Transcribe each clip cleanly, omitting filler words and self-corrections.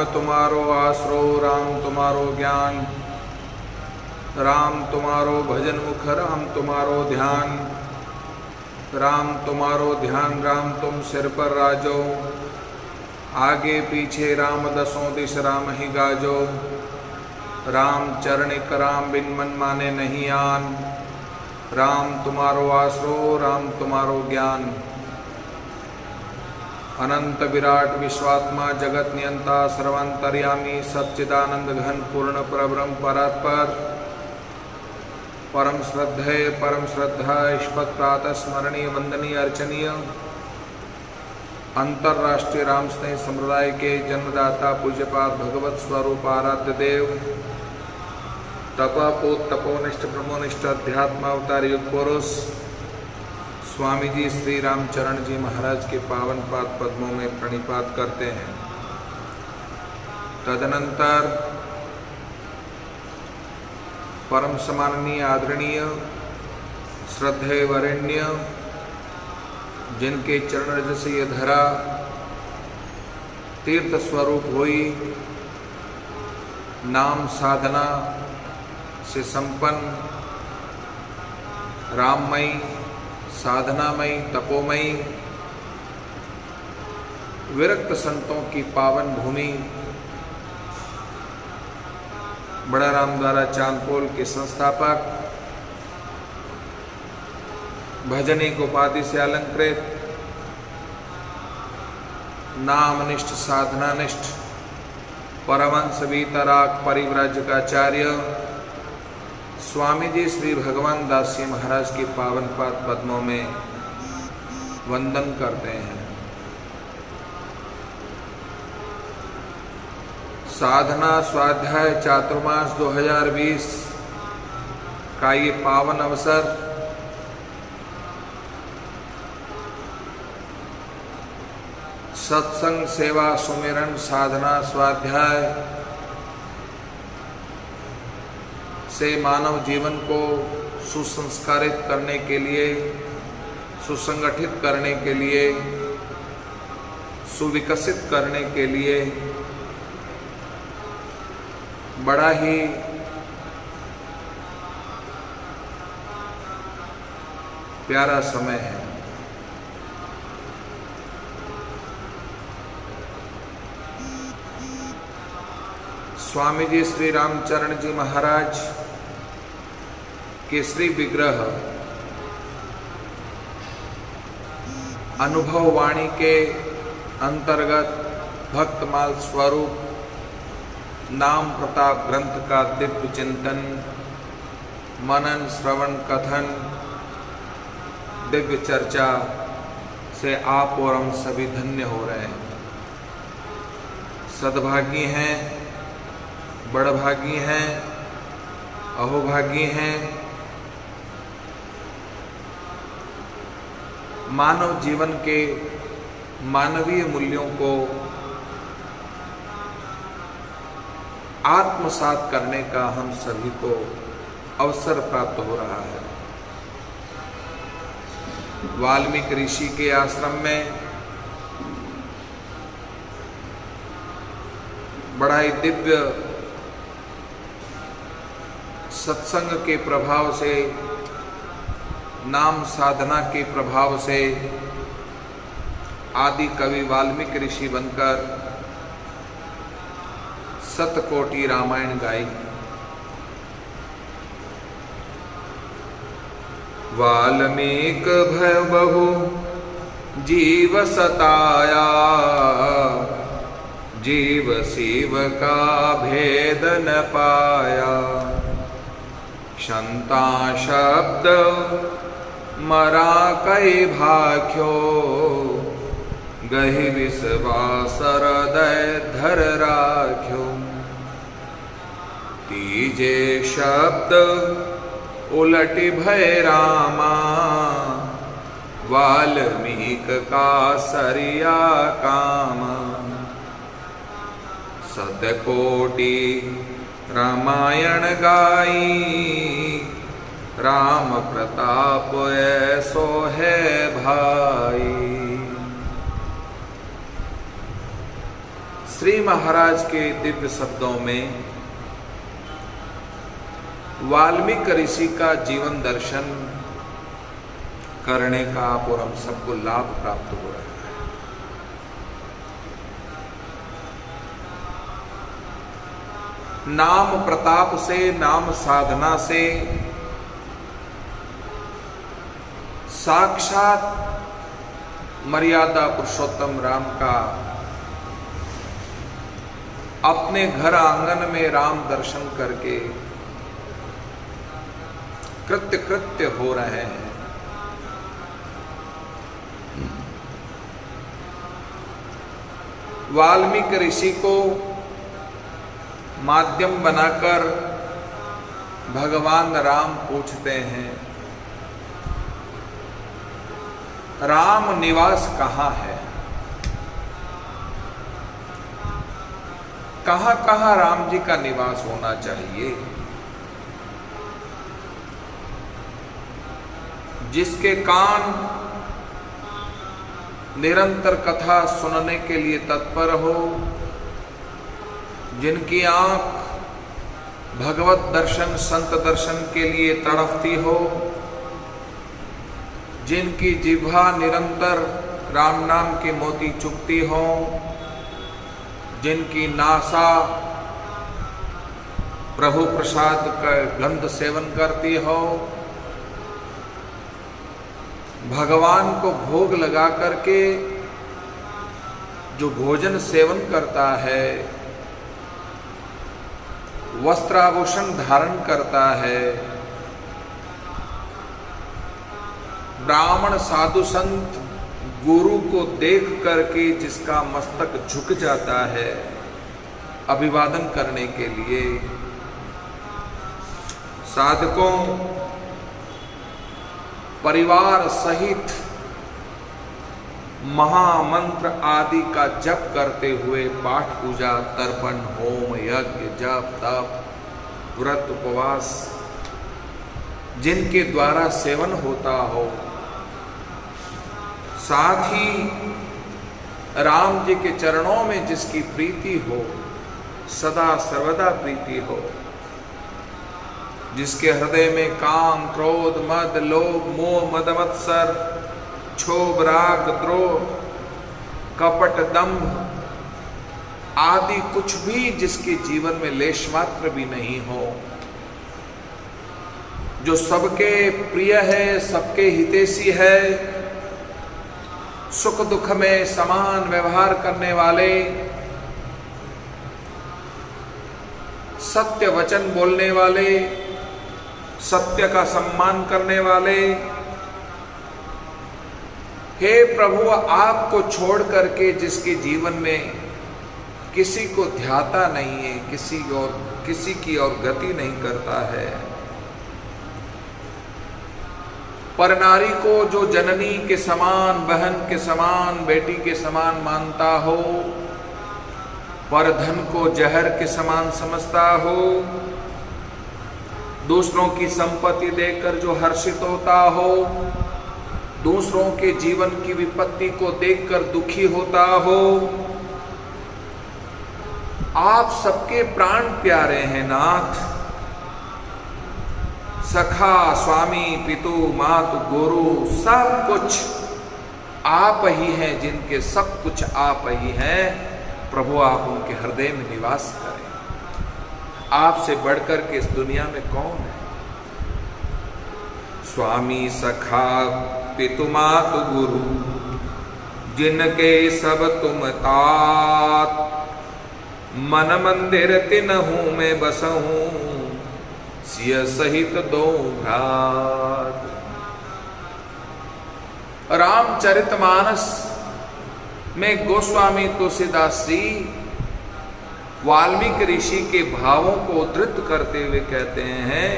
राम तुम्हारो आसरो, राम तुम्हारो ज्ञान, राम तुम्हारो भजन मुख, राम तुम्हारो ध्यान, राम तुम्हारो ध्यान, राम तुम सिर पर राजो, आगे पीछे राम दसों दिश राम ही गाजो, राम चरणिक राम बिन मन माने नहीं आन, राम तुम्हारो आसरो, राम तुम्हारो ज्ञान। अनंत विराट विश्वात्मा जगत नियंता सर्वांतर्यामी सच्चिदानंद घन पूर्ण परब्रह्म परात्पर परम श्रद्धेय परम श्रद्धा इष्पत प्रातः स्मरणीय वंदनीय अर्चनीय अंतर्राष्ट्रीय राम स्नेह संप्रदाय के जन्मदाता पूज्यपाद भगवत स्वरूप आराध्य देव तपापोत तपोनिष्ठ ब्रह्मनिष्ठ अध्यात्म अवतार युग पुरुष स्वामी जी श्री रामचरण जी महाराज के पावन पाद पद्मों में प्रणिपात करते हैं। तदनंतर परम सम्माननीय आदरणीय श्रद्धेय वरेण्य जिनके चरण रज से ये धरा तीर्थ स्वरूप हुई, नाम साधना से संपन्न राममयी साधनामयी तपोमयी विरक्त संतों की पावन भूमि बड़ा राम द्वारा चांदपोल के संस्थापक, भजनिक उपाधि से अलंकृत, नामनिष्ठ साधनानिष्ठ परमहंस वीतराग परिव्राजकाचार्य स्वामी जी श्री भगवान दास जी महाराज के पावन पाद पद्मों में वंदन करते हैं। साधना स्वाध्याय चातुर्मास 2020 का ये पावन अवसर सत्संग सेवा सुमिरन साधना स्वाध्याय से मानव जीवन को सुसंस्कारित करने के लिए, सुसंगठित करने के लिए, सुविकसित करने के लिए बड़ा ही प्यारा समय है। स्वामी जी श्री रामचरण जी महाराज के श्री विग्रह अनुभव वाणी के अंतर्गत भक्तमाल स्वरूप नाम प्रताप ग्रंथ का दिव्य चिंतन मनन श्रवण कथन दिव्य चर्चा से आप और हम सभी धन्य हो रहे हैं। सद्भागी हैं, बड़भागी हैं, अहोभागी हैं। मानव जीवन के मानवीय मूल्यों को आत्मसात करने का हम सभी को अवसर प्राप्त हो रहा है। वाल्मीकि ऋषि के आश्रम में बड़ा ही दिव्य सत्संग के प्रभाव से, नाम साधना के प्रभाव से आदि कवि वाल्मीकि ऋषि बनकर सतकोटि रामायण गाई। वाल्मीक भय बहु जीव सताया, जीव शिव का भेद न पाया। क्षंता शब्द मरा कई भाख्यो, गहि विश्वास हृदय धर राख्यो। तीजे शब्द उलटि भय रामा, वाल्मीक का सरिया काम। सतकोटि रामायण गाई, राम प्रताप ऐसो है भाई। श्री महाराज के दिव्य शब्दों में वाल्मीकि ऋषि का जीवन दर्शन करने का आप और हम सबको लाभ प्राप्त हो रहा है। नाम प्रताप से, नाम साधना से साक्षात मर्यादा पुरुषोत्तम राम का अपने घर आंगन में राम दर्शन करके कृत्य कृत्य हो रहे हैं। वाल्मीकि ऋषि को माध्यम बनाकर भगवान राम पूछते हैं, राम निवास कहाँ है? कहाँ कहाँ राम जी का निवास होना चाहिए? जिसके कान निरंतर कथा सुनने के लिए तत्पर हो, जिनकी आंख भगवत दर्शन संत दर्शन के लिए तड़पती हो, जिनकी जिह्वा निरंतर राम नाम की मोती चुगती हो, जिनकी नासा प्रभु प्रसाद का गंध सेवन करती हो, भगवान को भोग लगा करके जो भोजन सेवन करता है, वस्त्राभूषण धारण करता है, ब्राह्मण साधु संत गुरु को देख करके जिसका मस्तक झुक जाता है अभिवादन करने के लिए, साधकों परिवार सहित महामंत्र आदि का जप करते हुए पाठ पूजा तर्पण होम यज्ञ जप तप व्रत उपवास जिनके द्वारा सेवन होता हो, साथ ही राम जी के चरणों में जिसकी प्रीति हो, सदा सर्वदा प्रीति हो, जिसके हृदय में काम क्रोध मद लोभ मोह मद मत्सर क्षोभ राग द्रोह कपट दंभ आदि कुछ भी जिसके जीवन में लेश मात्र भी नहीं हो, जो सबके प्रिय है, सबके हितैषी है, सुख दुख में समान व्यवहार करने वाले, सत्य वचन बोलने वाले, सत्य का सम्मान करने वाले, हे प्रभु आपको छोड़ करके जिसके जीवन में किसी को ध्याता नहीं है, किसी की और गति नहीं करता है, पर नारी को जो जननी के समान, बहन के समान, बेटी के समान मानता हो, पर धन को जहर के समान समझता हो, दूसरों की संपत्ति देखकर जो हर्षित होता हो, दूसरों के जीवन की विपत्ति को देखकर दुखी होता हो, आप सबके प्राण प्यारे हैं नाथ। सखा स्वामी पितु मातु गुरु सब कुछ आप ही हैं, जिनके सब कुछ आप ही हैं। प्रभु आप उनके हृदय में निवास करें। आपसे बढ़कर के इस दुनिया में कौन है? स्वामी सखा पितु मातु गुरु जिनके सब तुम तात, मन मंदिर तिनहु में बसहूं सिय सहित दो भ्रात। रामचरितमानस में गोस्वामी तुलसीदास जी वाल्मीकि ऋषि के भावों को उद्धृत करते हुए कहते हैं,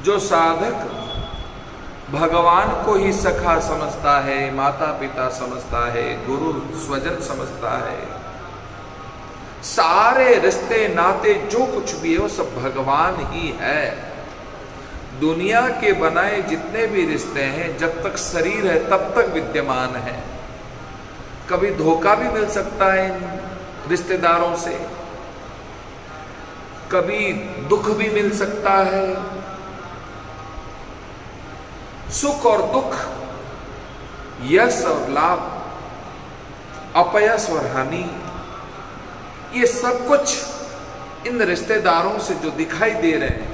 जो साधक भगवान को ही सखा समझता है, माता पिता समझता है, गुरु स्वजन समझता है, सारे रिश्ते नाते जो कुछ भी है वो सब भगवान ही है। दुनिया के बनाए जितने भी रिश्ते हैं जब तक शरीर है तब तक विद्यमान है। कभी धोखा भी मिल सकता है रिश्तेदारों से कभी दुख भी मिल सकता है। सुख और दुख, यश और लाभ, अपयश और हानि, ये सब कुछ इन रिश्तेदारों से जो दिखाई दे रहे हैं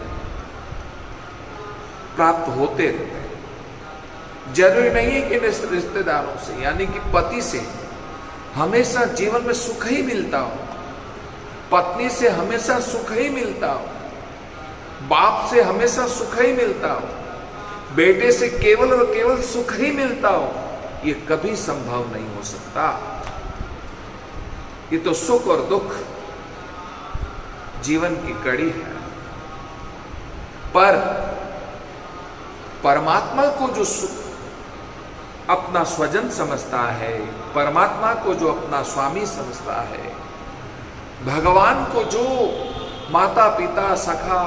प्राप्त होते रहते हैं। जरूरी नहीं है कि इन रिश्तेदारों से यानी कि पति से हमेशा जीवन में सुख ही मिलता हो, पत्नी से हमेशा सुख ही मिलता हो, बाप से हमेशा सुख ही मिलता हो, बेटे से केवल और केवल सुख ही मिलता हो, ये कभी संभव नहीं हो सकता। ये तो सुख और दुख जीवन की कड़ी है। पर परमात्मा को जो अपना स्वजन समझता है, परमात्मा को जो अपना स्वामी समझता है, भगवान को जो माता पिता सखा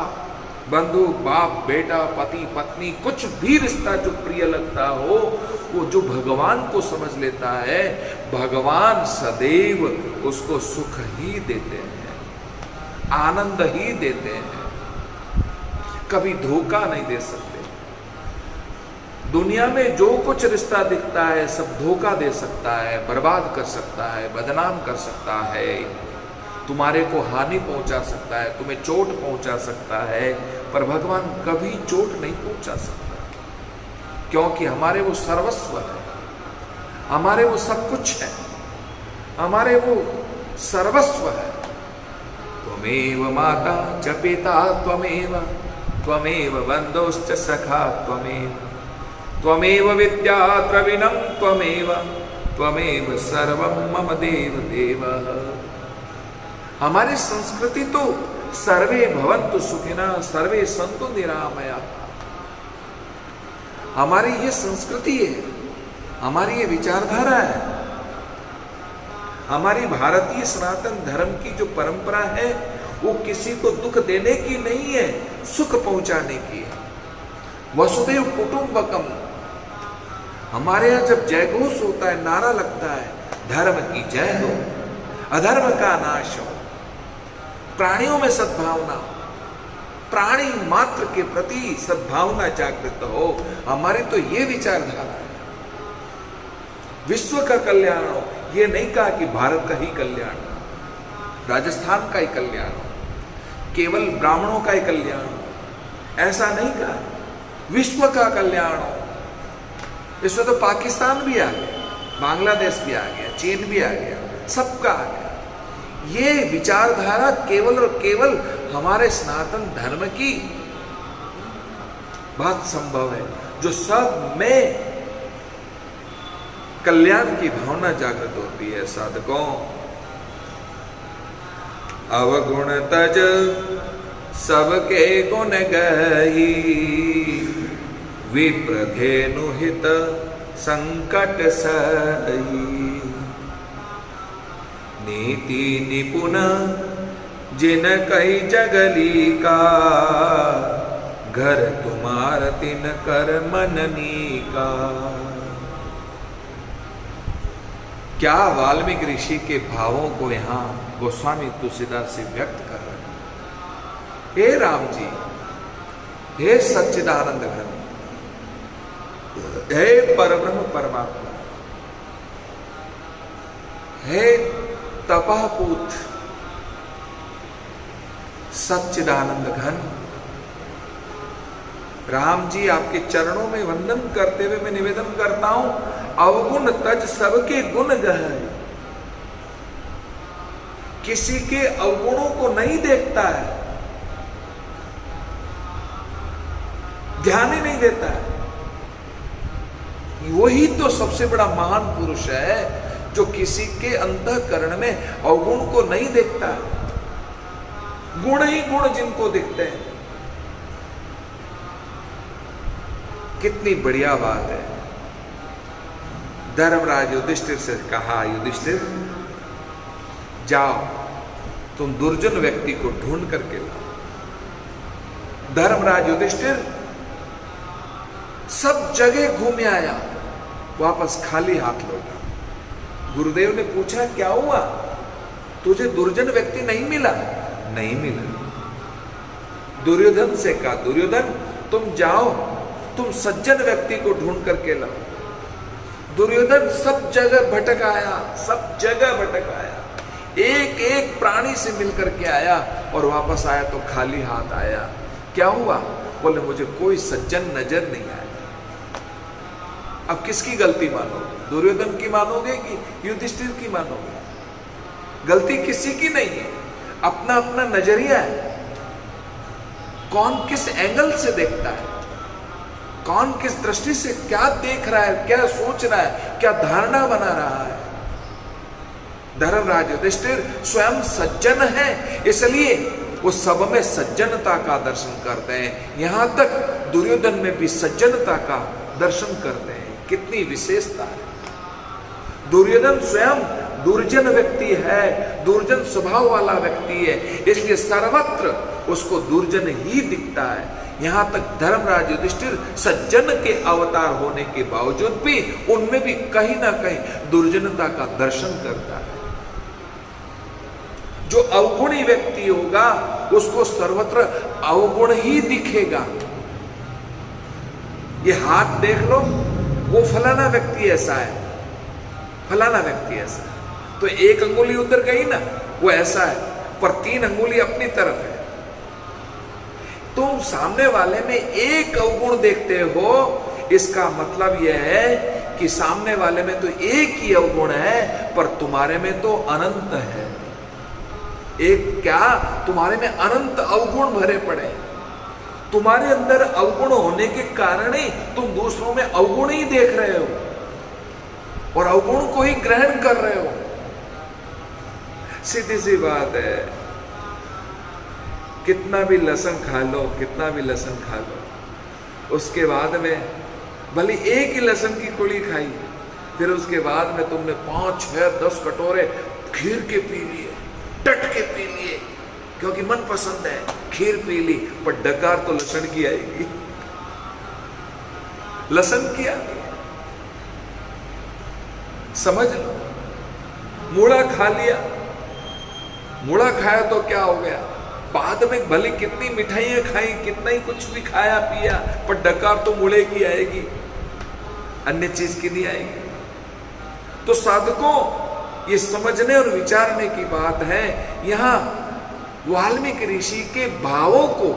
बंधु बाप बेटा पति पत्नी कुछ भी रिश्ता जो प्रिय लगता हो, वो जो भगवान को समझ लेता है, भगवान सदैव उसको सुख ही देते हैं, आनंद ही देते हैं, कभी धोखा नहीं दे सकते। दुनिया में जो कुछ रिश्ता दिखता है सब धोखा दे सकता है, बर्बाद कर सकता है, बदनाम कर सकता है, तुम्हारे को हानि पहुंचा सकता है, तुम्हें चोट पहुंचा सकता है, पर भगवान कभी चोट नहीं पहुंचा सकता, क्योंकि हमारे वो सर्वस्व है, हमारे वो सब कुछ है, हमारे वो सर्वस्व है। त्वमेव माता च पिता त्वमेव, त्वमेव बन्धुश्च सखा त्वमेव, त्वमेव विद्या द्रविणं त्वमेव, त्वमेव सर्वं मम देव देव। हमारी संस्कृति तो सर्वे भवन्तु सुखिनः सर्वे सन्तु निरामया, हमारी ये संस्कृति है, हमारी ये विचारधारा है, हमारी भारतीय सनातन धर्म की जो परंपरा है वो किसी को दुख देने की नहीं है, सुख पहुंचाने की है। वसुदेव कुटुंबकम, हमारे यहाँ जब जयघोष होता है, नारा लगता है, धर्म की जय हो, अधर्म का नाश हो, प्राणियों में सद्भावना, प्राणी मात्र के प्रति सद्भावना जागृत हो, हमारी तो ये विचारधारा है। विश्व का कल्याण हो, ये नहीं कहा कि भारत का ही कल्याण हो, राजस्थान का ही कल्याण हो, केवल ब्राह्मणों का ही कल्याण हो, ऐसा नहीं कहा, विश्व का कल्याण हो। इसमें तो पाकिस्तान भी आ गया, बांग्लादेश भी आ गया, चीन भी आ गया, सबका आ गया। ये विचारधारा केवल और केवल हमारे सनातन धर्म की बात संभव है, जो सब में कल्याण की भावना जागृत होती है। साधकों, अवगुण तज सबके गुण गही, विप्रधेनु हित संकट सही, नीति निपुण जिन कही जगली का, घर तुम्हार तिन कर मननी का। क्या वाल्मीकि ऋषि के भावों को यहाँ गोस्वामी तुलसीदास से व्यक्त कर रहे हैं। हे राम जी, हे सच्चिदानंद घन, हे परब्रह्म परमात्मा, हे तपहपूत सच्चिदानंद घन, राम जी आपके चरणों में वंदन करते हुए मैं निवेदन करता हूं, अवगुण तज सबके गुण गहै। किसी के अवगुणों को नहीं देखता है, ध्यान ही नहीं देता है। वही तो सबसे बड़ा महान पुरुष है जो किसी के अंतःकरण में अवगुण को नहीं देखता है, गुण ही गुण जिनको दिखते हैं। कितनी बढ़िया बात है। धर्मराज युधिष्ठिर से कहा, युधिष्ठिर जाओ तुम दुर्जन व्यक्ति को ढूंढ करके लाओ। धर्मराज युधिष्ठिर सब जगह घूम आया, वापस खाली हाथ लौटा। गुरुदेव ने पूछा क्या हुआ? तुझे दुर्जन व्यक्ति नहीं मिला? नहीं मिला। दुर्योधन से कहा, दुर्योधन तुम जाओ, तुम सज्जन व्यक्ति को ढूंढ करके लाओ। दुर्योधन सब जगह भटक आया, सब जगह भटक आया, एक एक प्राणी से मिलकर के आया और वापस आया तो खाली हाथ आया। क्या हुआ? बोले मुझे कोई सज्जन नजर नहीं आया। अब किसकी गलती मानोगे? दुर्योधन की मानोगे कि युधिष्ठिर की मानोगे? गलती किसी की नहीं है, अपना अपना नजरिया है। कौन किस एंगल से देखता है, कौन किस दृष्टि से क्या देख रहा है, क्या सोच रहा है, क्या धारणा बना रहा है। धर्मराज युधिष्ठिर स्वयं सज्जन है, इसलिए वो सब में सज्जनता का दर्शन करते हैं। यहां तक दुर्योधन में भी सज्जनता का दर्शन करते हैं। कितनी विशेषता है। दुर्योधन स्वयं दुर्जन व्यक्ति है, दुर्जन स्वभाव वाला व्यक्ति है, इसलिए सर्वत्र उसको दुर्जन ही दिखता है। यहां तक धर्मराज युधिष्ठिर सज्जन के अवतार होने के बावजूद भी उनमें भी कहीं ना कहीं दुर्जनता का दर्शन करता है। जो अवगुणी व्यक्ति होगा उसको सर्वत्र अवगुण ही दिखेगा। ये हाथ देख लो, वो फलाना व्यक्ति ऐसा है, फलाना व्यक्ति ऐसा है, तो एक अंगुली उधर गई ना, वो ऐसा है, पर 3 अंगुली अपनी तरफ है। तुम सामने वाले में एक अवगुण देखते हो, इसका मतलब यह है कि सामने वाले में तो एक ही अवगुण है, पर तुम्हारे में तो अनंत है। एक क्या, तुम्हारे में अनंत अवगुण भरे पड़े हैं। तुम्हारे अंदर अवगुण होने के कारण ही तुम दूसरों में अवगुण ही देख रहे हो और अवगुण को ही ग्रहण कर रहे हो। सीधी सी बात है, कितना भी लहसुन खा लो, कितना भी लहसुन खा लो, उसके बाद में भले एक ही लहसुन की कुड़ी खाई, फिर उसके बाद में तुमने 5, 6, 10 कटोरे खीर के पी लिए, टट के पी लिए, क्योंकि मन पसंद है, खीर पी ली, पर डकार तो लहसुन की आएगी, लहसुन की आती है। समझ लो, मूड़ा खा लिया, मूड़ा खाया तो क्या हो गया, बाद में भले कितनी मिठाइयां खाई, कितना ही कुछ भी खाया पिया, पर डकार तो मूड़े की आएगी, अन्य चीज की नहीं आएगी। तो साधकों, ये समझने और विचारने की बात है। यहां वाल्मीकि ऋषि के भावों को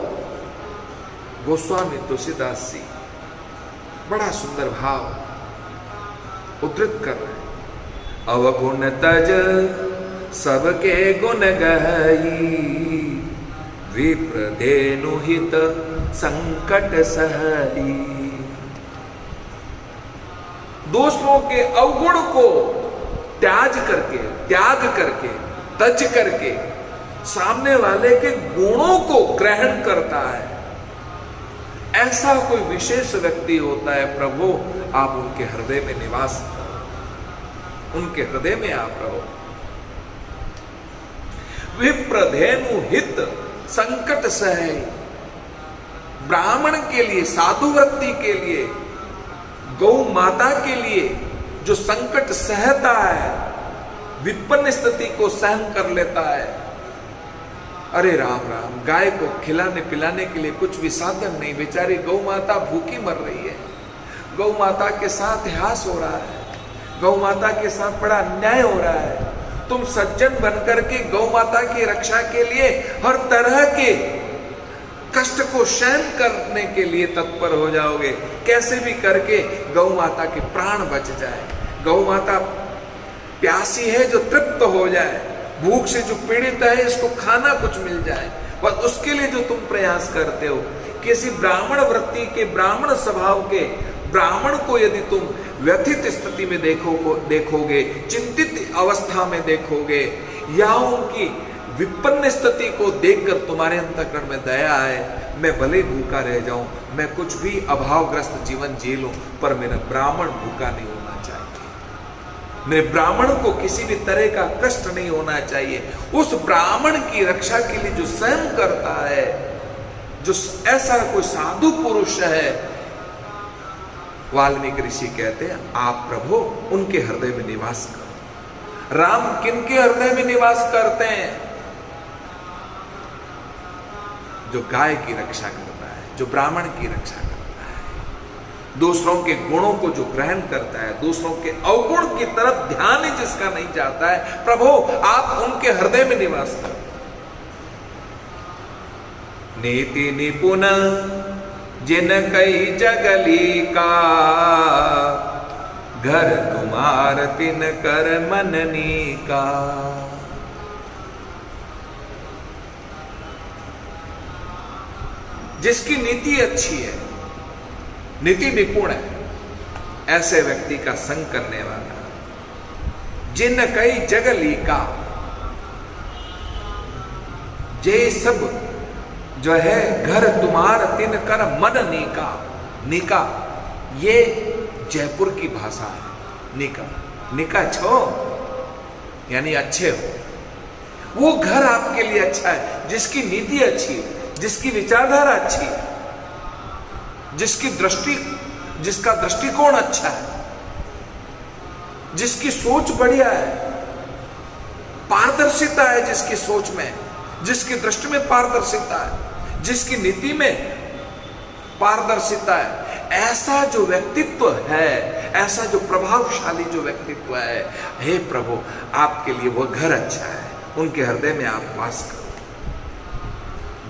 गोस्वामी तुलसीदास जी बड़ा सुंदर भाव उद्धृत कर रहे हैं। अवगुण तज सबके गुण गहई, विप्र धेनु हित संकट सहई। दूसरों के अवगुण को त्याग करके तज करके सामने वाले के गुणों को ग्रहण करता है। ऐसा कोई विशेष व्यक्ति होता है प्रभु, आप उनके हृदय में निवास करो, उनके हृदय में आप रहो। विप्रधेनु हित संकट सहे, ब्राह्मण के लिए, साधु व्यक्ति के लिए, गौ माता के लिए जो संकट सहता है, विपन्न स्थिति को सहन कर लेता है। अरे राम राम, गाय को खिलाने पिलाने के लिए कुछ भी साधन नहीं, बेचारी गौ माता भूखी मर रही है, गौ माता के साथ ह्यास हो रहा है, गौ माता के साथ बड़ा अन्याय हो रहा है। तुम सज्जन बनकर के गौ माता की रक्षा के लिए हर तरह के कष्ट को सहन करने के लिए तत्पर हो जाओगे, कैसे भी करके गौ माता के प्राण बच जाए, गौ माता प्यासी है जो तृप्त हो जाए, भूख से जो पीड़ित है इसको खाना कुछ मिल जाए, और उसके लिए जो तुम प्रयास करते हो। किसी ब्राह्मण वृत्ति के, ब्राह्मण स्वभाव के ब्राह्मण को यदि तुम व्यथित स्थिति में देखोगे, चिंतित अवस्था में देखोगे, या उनकी विपन्न स्थिति को देखकर तुम्हारे अंतःकरण में दया आए, मैं भले भूखा रह जाऊं, मैं कुछ भी अभावग्रस्त जीवन जी लूं, पर मेरा ब्राह्मण भूखा नहीं होना चाहिए, मेरे ब्राह्मण को किसी भी तरह का कष्ट नहीं होना चाहिए। उस ब्राह्मण की रक्षा के लिए जो स्वयं करता है, जो ऐसा कोई साधु पुरुष है, वाल्मीकि ऋषि कहते हैं आप प्रभु उनके हृदय में निवास करो, राम किनके हृदय में निवास करते हैं? जो गाय की रक्षा करता है, जो ब्राह्मण की रक्षा करता है, दूसरों के गुणों को जो ग्रहण करता है, दूसरों के अवगुण की तरफ ध्यान ही जिसका नहीं जाता है, प्रभु आप उनके हृदय में निवास करो। नीति निपुण जिन कई जगली का, घर तुम्हार तिन कर मननी का। जिसकी नीति अच्छी है, नीति निपुण है, ऐसे व्यक्ति का संग करने वाला। जिन कई जगली का, जे सब जो है घर तुम्हार तिन कर मन नीका। नीका ये जयपुर की भाषा है। नीका, नीका छो यानी अच्छे हो। वो घर आपके लिए अच्छा है जिसकी नीति अच्छी है, जिसकी विचारधारा अच्छी है, जिसका दृष्टिकोण अच्छा है, जिसकी सोच बढ़िया है, पारदर्शिता है जिसकी सोच में, जिसकी दृष्टि में पारदर्शिता है, जिसकी नीति में पारदर्शिता है। ऐसा जो व्यक्तित्व है, ऐसा जो प्रभावशाली जो व्यक्तित्व है, हे प्रभु आपके लिए वो घर अच्छा है, उनके हृदय में आप वास करो।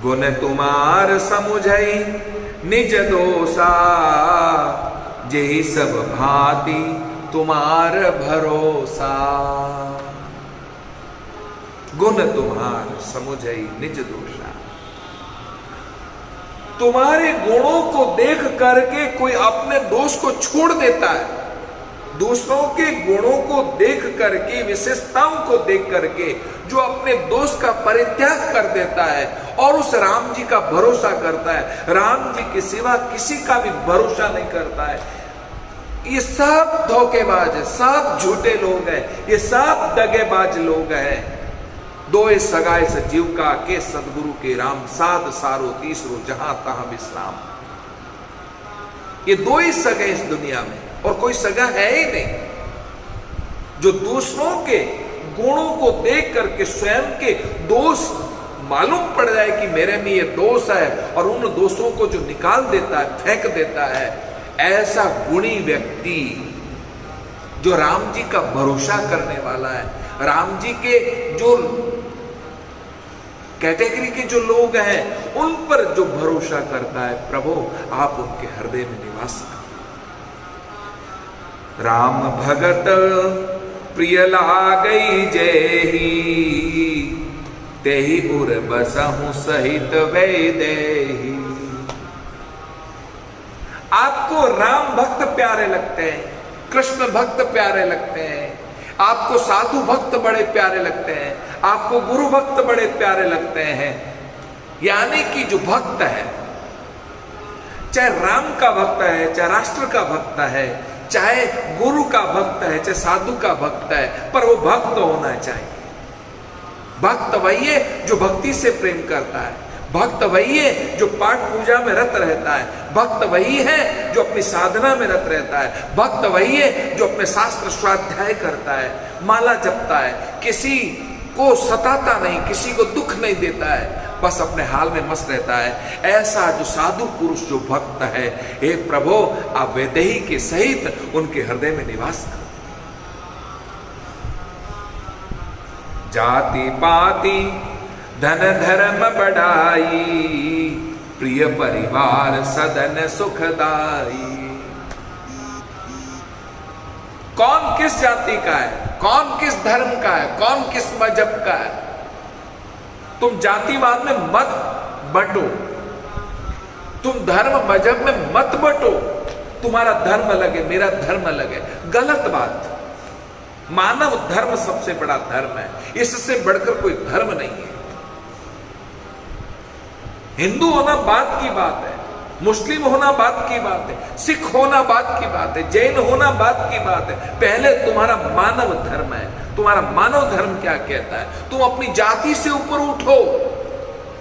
गुण तुम्हार समुझई निज दोषा, जेहि सब भांति तुम्हार भरोसा। गुण तुम्हार समुझई निज दोषा। तुम्हारे गुणों को देख करके कोई अपने दोष को छोड़ देता है। दूसरों के गुणों को देख करके, विशेषताओं को देख करके जो अपने दोष का परित्याग कर देता है और उस राम जी का भरोसा करता है, राम जी के सिवा किसी का भी भरोसा नहीं करता है। ये सब धोखेबाज है, सब झूठे लोग हैं, ये सब दगेबाज लोग हैं। दोए सगाए सजीव का के सदगुरु के राम, साध सारो तीसरो जहां तहां विश्राम। ये दो ही सगे इस दुनिया में, और कोई सगा है ही नहीं। जो दूसरों के गुणों को देख करके स्वयं के दोष मालूम पड़ जाए कि मेरे में ये दोष है, और उन दोषों को जो निकाल देता है, फेंक देता है, ऐसा गुणी व्यक्ति जो राम जी का भरोसा करने वाला है, राम जी के जो कैटेगरी के जो लोग हैं उन पर जो भरोसा करता है, प्रभु आप उनके हृदय में निवास करो। राम भगत प्रिय लागई जेहि, तेहि उर बसहु सहित वैदेही। आपको राम भक्त प्यारे लगते हैं, कृष्ण भक्त प्यारे लगते हैं, आपको साधु भक्त बड़े प्यारे लगते हैं, आपको गुरु भक्त बड़े प्यारे लगते हैं। यानी कि जो भक्त है, चाहे राम का भक्त है, चाहे राष्ट्र का भक्त है, चाहे गुरु का भक्त है, चाहे साधु का भक्त है, पर वो भक्त होना चाहिए। भक्त वही है जो भक्ति से प्रेम करता है, भक्त वही है जो पाठ पूजा में रत रहता है, भक्त वही है जो अपनी साधना में रत रहता है, भक्त वही है जो अपने शास्त्र स्वाध्याय करता है, माला जपता है, किसी को सताता नहीं, किसी को दुख नहीं देता है, बस अपने हाल में मस्त रहता है। ऐसा जो साधु पुरुष जो भक्त है, हे प्रभु आप वैदेही के सहित उनके हृदय में निवास करो। जाति पाति धन धर्म बढ़ाई, प्रिय परिवार सदन सुखदाई। कौन किस जाति का है, कौन किस धर्म का है, कौन किस मजहब का है, तुम जातिवाद में मत बटो, तुम धर्म मजहब में मत बटो। तुम्हारा धर्म अलग है, मेरा धर्म अलग है, गलत बात। मानव धर्म सबसे बड़ा धर्म है, इससे बढ़कर कोई धर्म नहीं है। हिंदू होना बात की बात है, मुस्लिम होना बात की बात है, सिख होना बात की बात है, जैन होना बात की बात है। पहले तुम्हारा मानव धर्म है, तुम्हारा मानव धर्म क्या कहता है। तुम अपनी जाति से ऊपर उठो,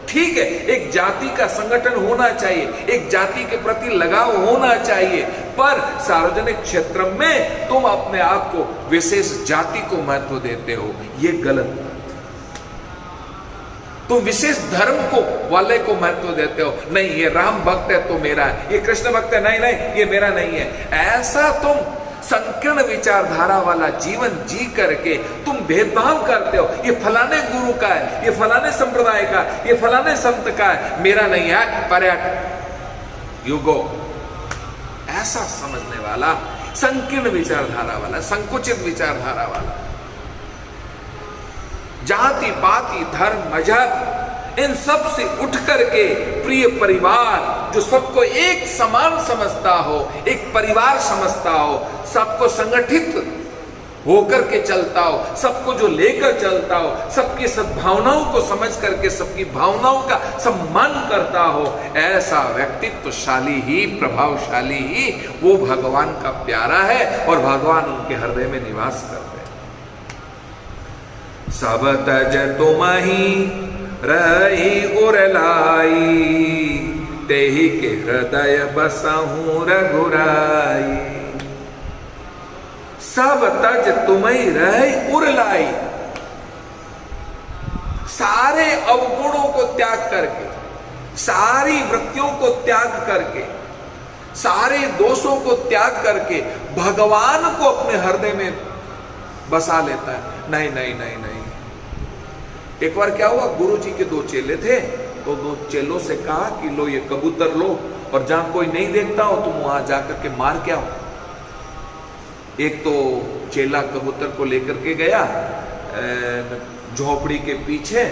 ठीक है, एक जाति का संगठन होना चाहिए, एक जाति के प्रति लगाव होना चाहिए, पर सार्वजनिक क्षेत्र में तुम अपने आप को विशेष जाति को महत्व देते हो, ये गलत बात। तुम विशेष धर्म को वाले को महत्व देते हो, नहीं ये राम भक्त है तो मेरा है, ये कृष्ण भक्त है नहीं नहीं ये मेरा नहीं है। ऐसा तुम संकीर्ण विचारधारा वाला जीवन जी करके तुम भेदभाव करते हो, ये फलाने गुरु का है, ये फलाने संप्रदाय का, ये फलाने संत का है, मेरा नहीं है, पर्यट युगो। ऐसा समझने वाला संकीर्ण विचारधारा वाला, संकुचित विचारधारा वाला, जाति पाति धर्म मजहब इन सब से उठ करके प्रिय परिवार जो सबको एक समान समझता हो, एक परिवार समझता हो, सबको संगठित होकर के चलता हो, सबको जो लेकर चलता हो, सबकी सद्भावनाओं को समझ करके सबकी भावनाओं का सम्मान करता हो, ऐसा व्यक्तित्वशाली ही, प्रभावशाली ही वो भगवान का प्यारा है और भगवान उनके हृदय में निवास करते हैं। सब तज तुमहि रही उरलाई, तेहि के हृदय बसहु रघुराई। सब तज तुम्हें रह उरलाई, सारे अवगुणों को त्याग करके, सारी वृत्तियों को त्याग करके, सारे दोषों को त्याग करके भगवान को अपने हृदय में बसा लेता है। नहीं नहीं नहीं नहीं। एक बार क्या हुआ, गुरु जी के दो चेले थे, तो दो चेलों से कहा कि लो ये कबूतर लो और जहां कोई नहीं देखता हो तुम वहां जाकर के मार के आओ। एक तो चेला कबूतर को लेकर के गया झोपड़ी के पीछे,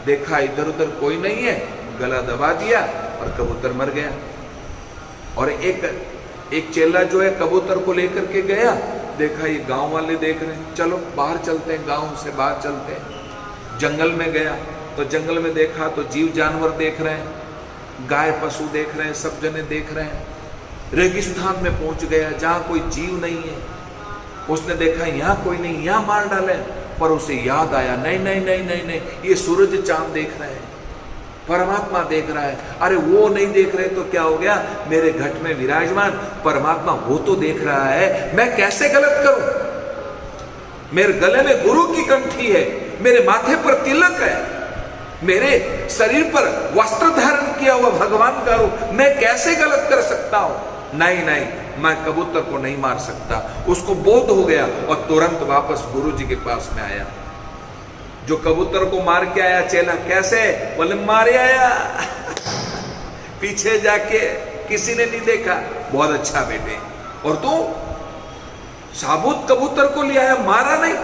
देखा इधर उधर कोई नहीं है, गला दबा दिया और कबूतर मर गया। और एक चेला जो है कबूतर को लेकर के गया, देखा ये गांव वाले देख रहे हैं, चलो बाहर चलते हैं, गांव से बाहर चलते हैं। जंगल में गया तो जंगल में देखा तो जीव जानवर देख रहे हैं, गाय पशु देख रहे हैं, सब जने देख रहे हैं। रेगिस्तान में पहुंच गया जहां कोई जीव नहीं है, उसने देखा यहाँ कोई नहीं, यहाँ मार डाले। पर उसे याद आया, नहीं नहीं नहीं नहीं नहीं, ये सूरज चांद देख रहे हैं, परमात्मा देख रहा है। अरे वो नहीं देख रहे तो क्या हो गया, मेरे घट में विराजमान परमात्मा वो तो देख रहा है, मैं कैसे गलत करूं। मेरे गले में गुरु की कंठी है, मेरे माथे पर तिलक है, मेरे शरीर पर वस्त्र धारण किया हुआ भगवान का रूप, मैं कैसे गलत कर सकता हूं। नहीं नहीं, मैं कबूतर को नहीं मार सकता। उसको बोध हो गया और तुरंत वापस गुरु जी के पास में आया। जो कबूतर को मार के आया चेला, कैसे, बोले मारे आया पीछे जाके किसी ने नहीं देखा। बहुत अच्छा बेटे, और तू साबुत कबूतर को ले आया, मारा नहीं।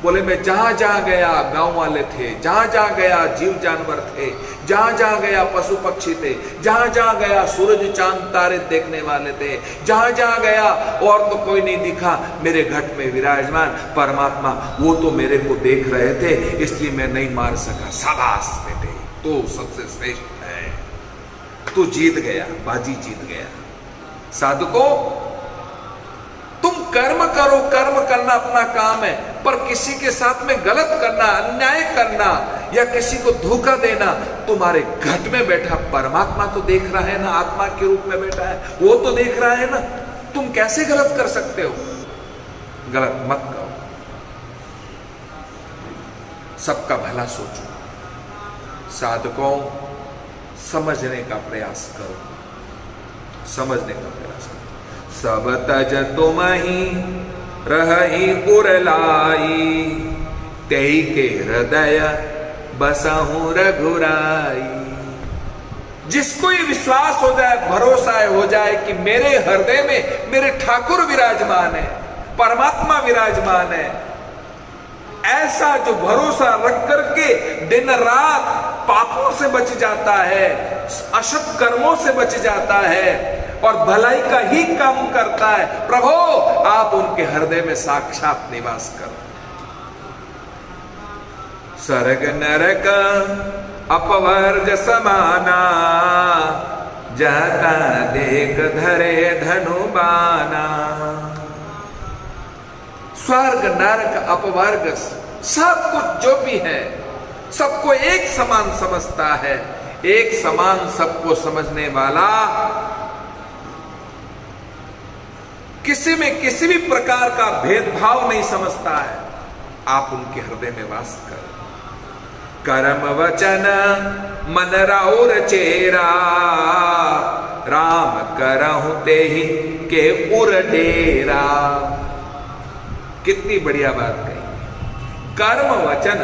बोले मैं जहां जहां गया गांव वाले थे, जहां जहां गया जीव जानवर थे, जहां जहां गया पशु पक्षी थे, जहां जहां गया सूरज चांद तारे देखने वाले थे, जहां जहां गया और तो कोई नहीं दिखा, मेरे घट में विराजमान परमात्मा वो तो मेरे को देख रहे थे, इसलिए मैं नहीं मार सका। शाबाश बेटे, तो सबसे श्रेष्ठ है, तू जीत गया, बाजी जीत गया। साधुको, तुम कर्म करो, कर्म करना अपना काम है, पर किसी के साथ में गलत करना, अन्याय करना या किसी को धोखा देना, तुम्हारे घट में बैठा परमात्मा तो देख रहा है ना, आत्मा के रूप में बैठा है, वो तो देख रहा है ना, तुम कैसे गलत कर सकते हो। गलत मत करो, सबका भला सोचो। साधकों, समझने का प्रयास करो, समझने का प्रयास करो। सब तज तुमहि रही उरलाई, तेहि के हृदय बसहु रघुराई। जिसको ये विश्वास हो जाए, भरोसा हो जाए कि मेरे हृदय में मेरे ठाकुर विराजमान है, परमात्मा विराजमान है, ऐसा जो भरोसा रख करके दिन रात पापों से बच जाता है, अशुभ कर्मों से बच जाता है और भलाई का ही काम करता है, प्रभु आप उनके हृदय में साक्षात निवास करो। स्वर्ग नरक अपवर्ग समाना, जाता देख धरे धनुबाना। स्वर्ग नरक अपवर्ग सब कुछ जो भी है, सबको एक समान समझता है। एक समान सबको समझने वाला किसी में किसी भी प्रकार का भेदभाव नहीं समझता है, आप उनके हृदय में वास करो। कर्म वचन मन राउर चेरा, राम करहु तेहि के उर डेरा। कितनी बढ़िया बात कही। कर्म वचन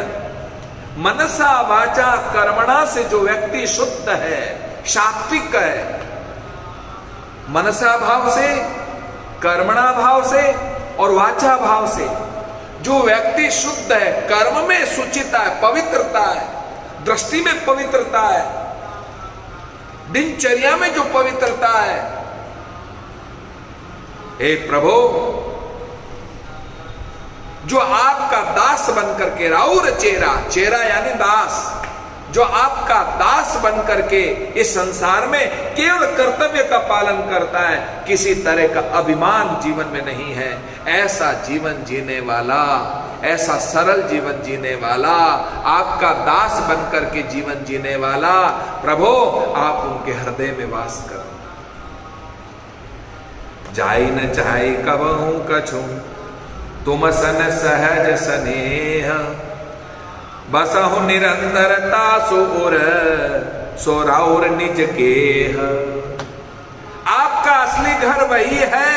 मनसा वाचा कर्मणा से जो व्यक्ति शुद्ध है, सात्विक है, मनसा भाव से, कर्मणा भाव से और वाचा भाव से जो व्यक्ति शुद्ध है, कर्म में शुचिता है, पवित्रता है, दृष्टि में पवित्रता है, दिनचर्या में जो पवित्रता है, हे प्रभु जो आपका दास बनकर के, राउर चेरा, चेरा यानी दास, जो आपका दास बनकर के इस संसार में केवल कर्तव्य का पालन करता है, किसी तरह का अभिमान जीवन में नहीं है, ऐसा जीवन जीने वाला, ऐसा सरल जीवन जीने वाला, आपका दास बनकर के जीवन जीने वाला प्रभु आप उनके हृदय में वास करो। जाई न चाहे कबहू कछु तुम सन सहज स्नेह, बसहु निरंतरता सुर सोराउर निज गेह। आपका असली घर वही है।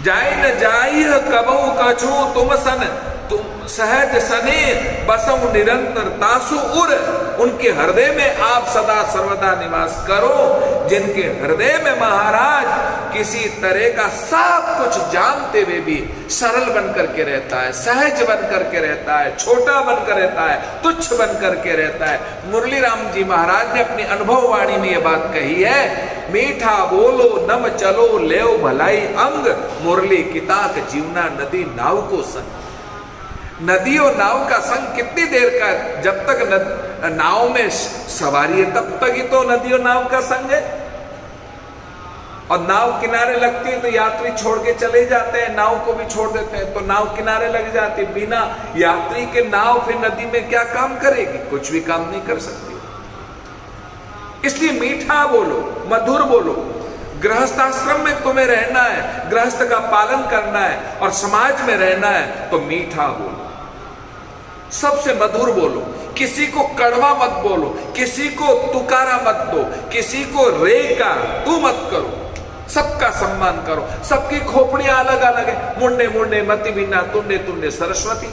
जाई न जाई कबहू कछु तुम सन, तुम सहज सने बसहु निरंतर तासु उर। उनके हृदय में आप सदा सर्वदा निवास करो, जिनके हृदय में महाराज किसी तरह का सब कुछ जानते हुए भी सरल बनकर के रहता है, सहज बनकर के रहता है, छोटा बनकर रहता है, तुच्छ बनकर के रहता है। मुरली राम जी महाराज ने अपनी अनुभव वाणी में यह बात कही है, मीठा बोलो नम चलो लेव भलाई अंग, मुरली किताक जीवना नदी नाव को संग। नदी और नाव का संग कितनी देर का, जब तक नाव में सवारी है तब तक ही तो नदी और नाव का संग है। और नाव किनारे लगती है तो यात्री छोड़ के चले जाते हैं, नाव को भी छोड़ देते हैं, तो नाव किनारे लग जाती है। बिना यात्री के नाव फिर नदी में क्या काम करेगी, कुछ भी काम नहीं कर सकती। इसलिए मीठा बोलो, मधुर बोलो। गृहस्थाश्रम में तुम्हें रहना है, गृहस्थ का पालन करना है और समाज में रहना है तो मीठा बोलो, सबसे मधुर बोलो। किसी को कड़वा मत बोलो, किसी को तुकारा मत दो, किसी को रे का तू मत करो। सबका सम्मान करो। सबकी खोपड़ियां अलग अलग है, मुंडे मुंडे मति बिना तुंडे तुंडे सरस्वती।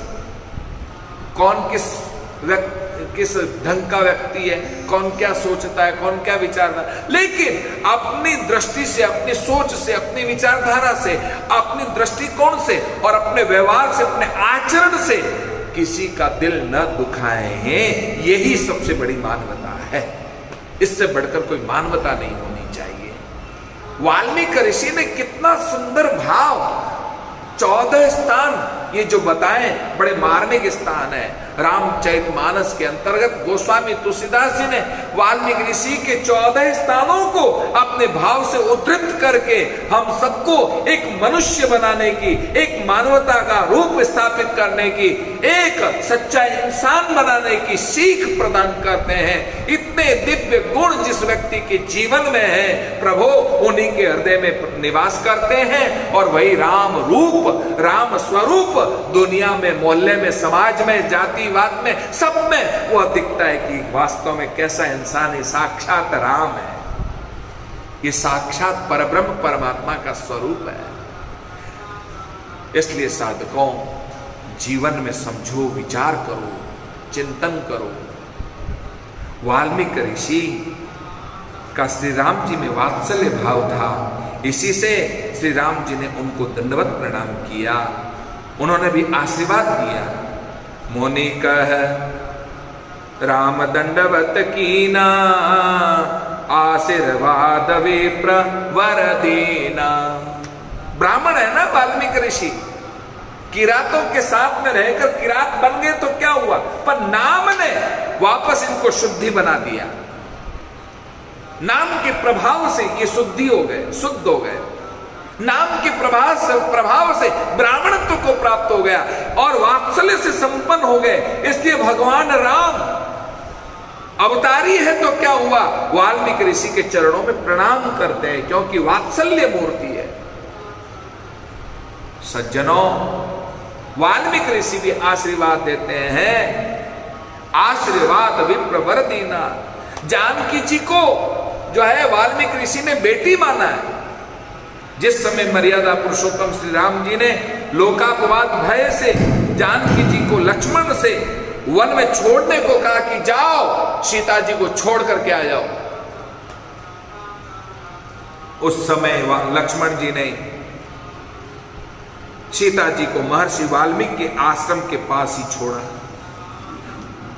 कौन किस ढंग का व्यक्ति है, कौन क्या सोचता है, कौन क्या विचारता है, लेकिन अपनी दृष्टि से, अपनी सोच से, अपनी विचारधारा से, अपनी दृष्टिकोण से और अपने व्यवहार से, अपने आचरण से किसी का दिल न दुखाए हैं, यही सबसे बड़ी मानवता है। इससे बढ़कर कोई मानवता नहीं होनी चाहिए। वाल्मीकि ऋषि ने कितना सुंदर भाव, 14 स्थान ये जो बताएं बड़े मार्मिक स्थान है। रामचरितमानस के अंतर्गत गोस्वामी तुलसीदास जी ने वाल्मीकि ऋषि के 14 स्थानों को अपने भाव से उद्धृत करके हम सबको एक मनुष्य बनाने की, एक मानवता का रूप स्थापित करने की, एक सच्चा इंसान बनाने की सीख प्रदान करते हैं। इतने दिव्य गुण जिस व्यक्ति के जीवन में है, प्रभु उन्हीं के हृदय में निवास करते हैं और वही राम रूप, राम स्वरूप दुनिया में, मोहल्ले में, समाज में, जातिवाद में, सब में वह दिखता है कि वास्तव में कैसा इंसान है। साक्षात राम है, ये साक्षात परब्रह्म परमात्मा का स्वरूप है। इसलिए साधकों, जीवन में समझो, विचार करो, चिंतन करो। वाल्मीकि ऋषि का श्री राम जी में वात्सल्य भाव था, इसी से श्री राम जी ने उनको दंडवत प्रणाम किया, उन्होंने भी आशीर्वाद दिया। मुनि कह राम दंडवत कीना, आशीर्वाद विप्र वर दीना। ब्राह्मण है ना वाल्मीकि ऋषि, किरातों के साथ में रहकर किरात बन गए तो क्या हुआ, पर नाम ने वापस इनको शुद्धि बना दिया। नाम के प्रभाव से ये शुद्धि हो गए, शुद्ध हो गए। नाम के प्रभाव से ब्राह्मणत्व को प्राप्त हो गया और वात्सल्य से संपन्न हो गए। इसलिए भगवान राम अवतारी है तो क्या हुआ, वाल्मीकि ऋषि के चरणों में प्रणाम करते हैं, क्योंकि वात्सल्य मूर्ति है। सज्जनों, वाल्मीकि ऋषि भी आशीर्वाद देते हैं, आशीर्वाद विप्रवर दीना। जानकी जी को जो है वाल्मीकि ऋषि ने बेटी माना है। जिस समय मर्यादा पुरुषोत्तम श्री राम जी ने लोकापवाद भय से जानकी जी को लक्ष्मण से वन में छोड़ने को कहा कि जाओ सीता जी को छोड़ करके आ जाओ, उस समय लक्ष्मण जी ने सीता जी को महर्षि वाल्मीकि के आश्रम के पास ही छोड़ा।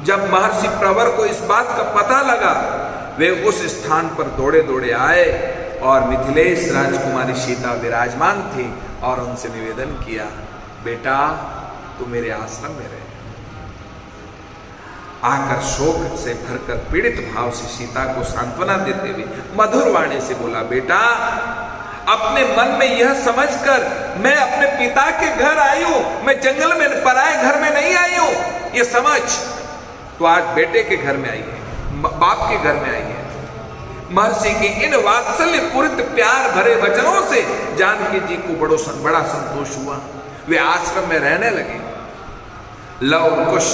जब महर्षि प्रवर को इस बात का पता लगा, वे उस स्थान पर दौड़े दौड़े आए और मिथिलेश राजकुमारी सीता विराजमान थी और उनसे निवेदन किया, बेटा तू मेरे आश्रम में रहे। आकर शोक से भरकर पीड़ित भाव से सीता को सांत्वना देते हुए मधुर वाणी से बोला, बेटा अपने मन में यह समझकर मैं अपने पिता के घर आई हूं, मैं जंगल में पराए घर में नहीं आई हूं, ये समझ। तो आज बेटे के घर में आई है, बाप के घर में आई है। महर्षि की इन वात्सल्य पूरित प्यार भरे वचनों से जानकी जी को बड़ा संतोष हुआ। वे आश्रम में रहने लगे। लव कुश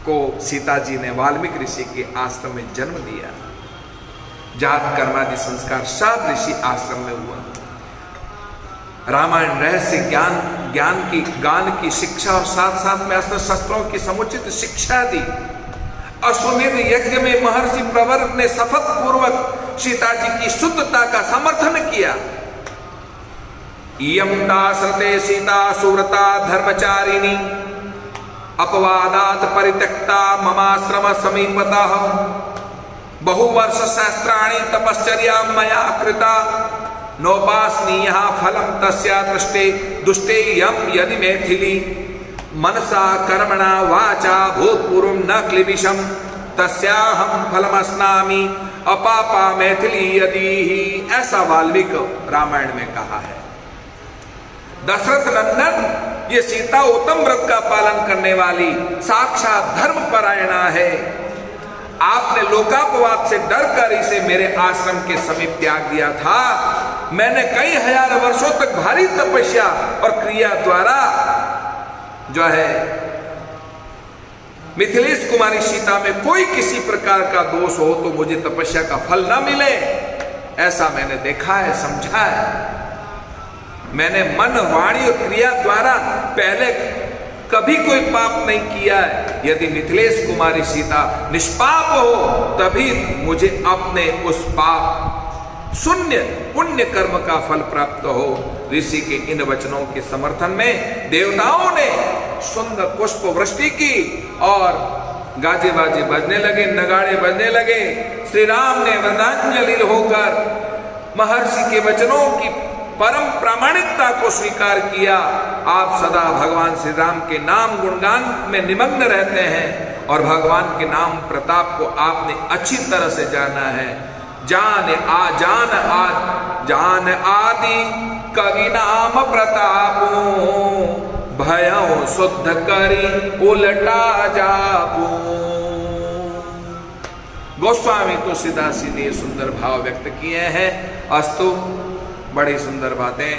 को सीता जी ने वाल्मीकि ऋषि के आश्रम में जन्म दिया। जात कर्मादि संस्कार सब ऋषि आश्रम में हुआ। रामायण रहस्य गान की शिक्षा और साथ साथ में अस्त्र शस्त्रों की समुचित शिक्षा दी। अश्वमेध यज्ञ में महर्षि प्रवर ने शपथ पूर्वक सीता जी की शुद्धता का समर्थन किया। इयं दासरते सीता सुव्रता धर्मचारिणी अपवादात परित्यक्ता ममाश्रम समीपतः बहुवर्ष सहस्राणि तपश्चर्या मया कृता नोपासनीय फलम तस्या दृष्टे दुष्टे यम यदि मैथिली मनसा कर्मणा वाचा भूतपूर्व न क्लिबिशम तस्याहम फलमस्नामि अपापा मैथिली यदि ही। ऐसा वाल्मीकि रामायण में कहा है। दशरथ नंदन ये सीता उत्तम व्रत का पालन करने वाली साक्षात धर्म परायणा है। आपने लोकापवाद से डर कर इसे मेरे आश्रम के समीप त्याग दिया था। मैंने कई हजार वर्षों तक भारी तपस्या और क्रिया द्वारा जो है मिथिलेश कुमारी सीता में कोई किसी प्रकार का दोष हो तो मुझे तपस्या का फल न मिले, ऐसा मैंने देखा है, समझा है। मैंने मन वाणी और क्रिया द्वारा पहले कभी कोई पाप नहीं किया है। यदि मिथिलेश कुमारी सीता निष्पाप हो तभी मुझे अपने उस पाप शून्य पुण्य कर्म का फल प्राप्त हो। ऋषि के इन वचनों के समर्थन में देवताओं ने सुंदर पुष्प वृष्टि की और गाजे बाजे बजने लगे, नगाड़े बजने लगे। श्री राम ने वंदनांजलि होकर महर्षि के वचनों की परम प्रामाणिकता को स्वीकार किया। आप सदा भगवान श्री राम के नाम गुणगान में निमग्न रहते हैं और भगवान के नाम प्रताप को आपने अच्छी तरह से जाना है। जान आदि कवि नाम प्रतापो भयों शुद्ध करी उलटा जापू। गोस्वामी तुलसीदास जी ने सुंदर भाव व्यक्त किए हैं। अस्तु, बड़ी सुंदर बातें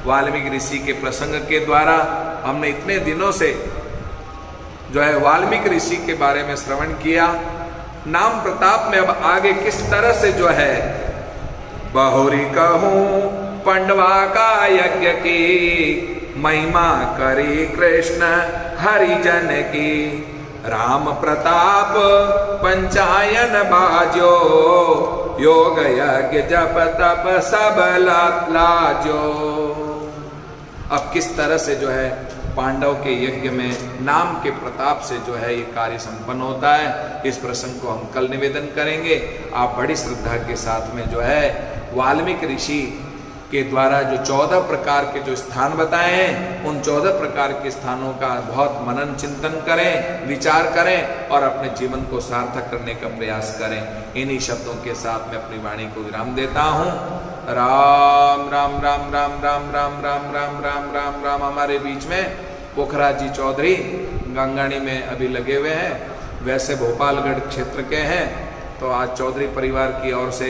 वाल्मीकि ऋषि के प्रसंग के द्वारा हमने इतने दिनों से जो है वाल्मीकि ऋषि के बारे में श्रवण किया। नाम प्रताप में अब आगे किस तरह से जो है बहुरी कहूं पंडवा का यज्ञ की महिमा करी कृष्ण हरिजन की राम प्रताप पंचायन बाजो योग यज्ञ जप तप सब लाजो। अब किस तरह से जो है पांडव के यज्ञ में नाम के प्रताप से जो है ये कार्य संपन्न होता है, इस प्रसंग को हम कल निवेदन करेंगे। आप बड़ी श्रद्धा के साथ में जो है वाल्मीकि ऋषि के द्वारा जो 14 प्रकार के जो स्थान बताए हैं उन 14 प्रकार के स्थानों का बहुत मनन चिंतन करें, विचार करें और अपने जीवन को सार्थक करने का प्रयास करें। इन्हीं शब्दों के साथ मैं अपनी वाणी को विराम देता हूँ। राम राम राम राम राम राम राम राम राम राम राम। हमारे बीच में पोखराज जी चौधरी गंगाणी में अभी लगे हुए हैं, वैसे भोपालगढ़ क्षेत्र के हैं, तो आज चौधरी परिवार की ओर से